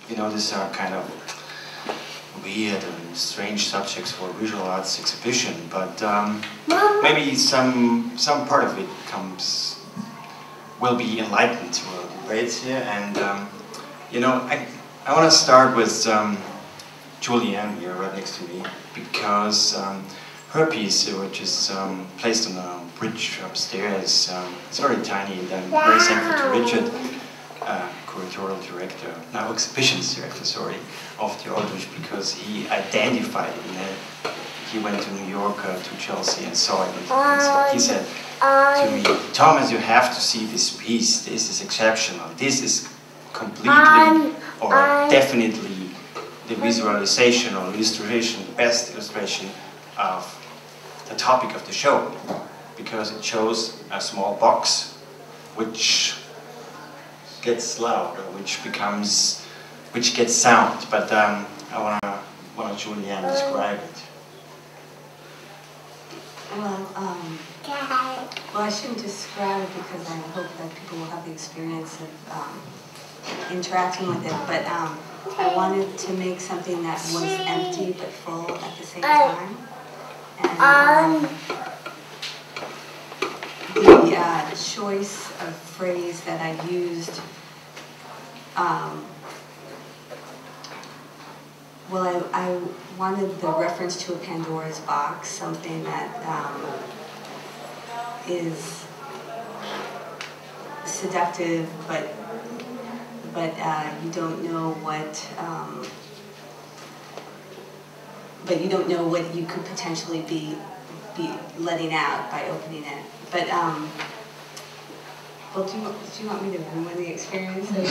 you know, these are kind of weird and strange subjects for visual arts exhibition, but maybe some part of it will be enlightened to our debate here. And you know, I want to start with Julianne here right next to me, because her piece, which is placed on a bridge upstairs, it's very tiny, and I'm very thankful to Richard, curatorial director, now exhibitions director, sorry, of the Aldrich, because he identified it. He went to New York, to Chelsea, and saw it. And so he said to me, Thomas, you have to see this piece. This is exceptional. This is completely or definitely the visualization or illustration, the best illustration of the topic of the show, because it shows a small box which gets loud, or which gets sound. But I want Julianne to describe it. Well, I shouldn't describe it because I hope that people will have the experience of interacting with it. But I wanted to make something that was empty but full at the same time. And the choice of phrase that I used, well, I wanted the reference to a Pandora's box, something that is seductive, but you don't know what you could potentially be letting out by opening it. But well, do you want me to ruin the experience? No,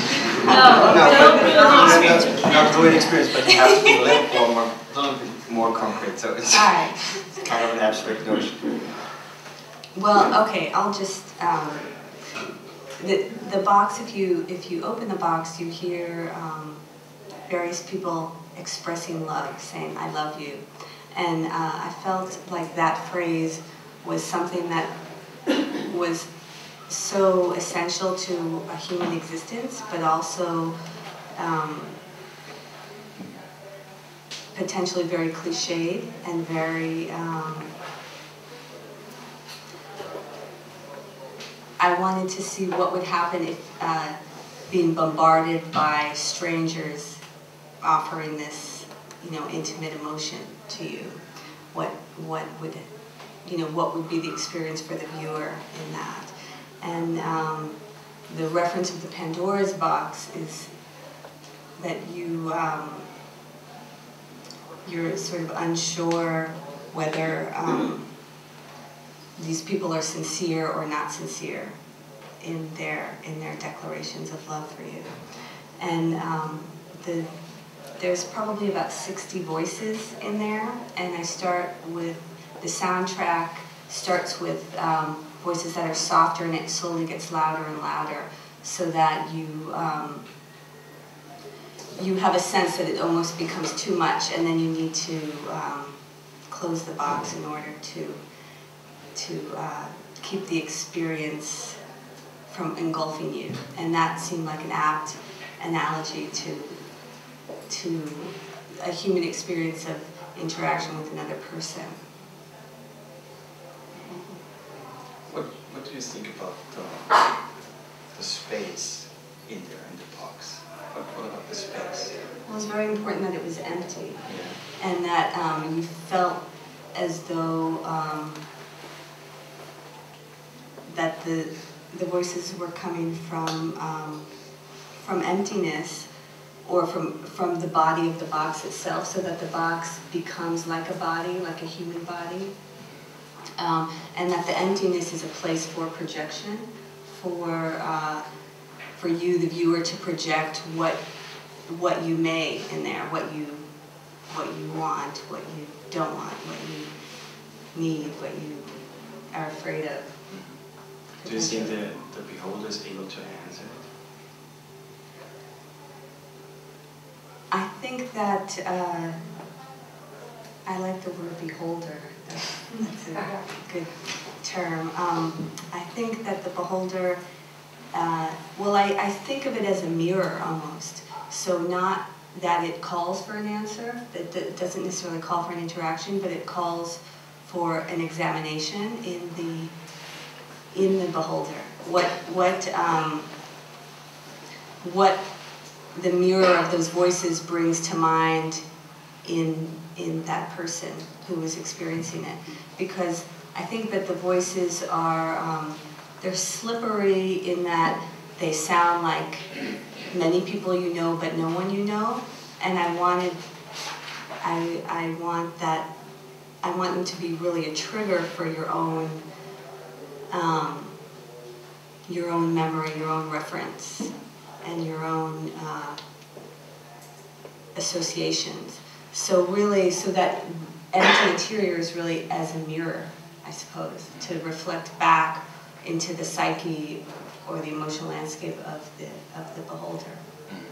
not ruin the experience, but you have to be a little bit more concrete. So it's, it's kind of an abstract notion. Well, okay, I'll just the box. If you open the box, you hear various people expressing love, saying "I love you," and I felt like that phrase was something that was so essential to a human existence, but also potentially very cliched and very. I wanted to see what would happen if being bombarded by strangers offering this, intimate emotion to you. What would be the experience for the viewer in that? And the reference of the Pandora's box is that you're sort of unsure whether these people are sincere or not sincere in their declarations of love for you. And there's probably about 60 voices in there, and I start with the soundtrack starts with voices that are softer, and it slowly gets louder and louder, so that you have a sense that it almost becomes too much, and then you need to close the box in order to keep the experience from engulfing you. And that seemed like an apt analogy to a human experience of interaction with another person. What do you think about the space in there, in the box? What about the space? Well, it's very important that it was empty, yeah. And that you felt as though that the voices were coming from emptiness, or from the body of the box itself, so that the box becomes like a body, like a human body. And that the emptiness is a place for projection, for you, the viewer, to project what you may in there, what you want, what you don't want, what you need, what you are afraid of. Do you think the beholder is able to answer it? I think that I like the word beholder. That's a good term. I think that the beholder, I think of it as a mirror almost. So not that it calls for an answer, that doesn't necessarily call for an interaction, but it calls for an examination in the beholder. What the mirror of those voices brings to mind in that person who is experiencing it. Because I think that the voices are, they're slippery in that they sound like many people you know but no one you know. And I want them to be really a trigger for your own memory, your own reference, and your own associations. So really, so that empty interior is really as a mirror, I suppose, to reflect back into the psyche or the emotional landscape of the beholder. Mm-hmm.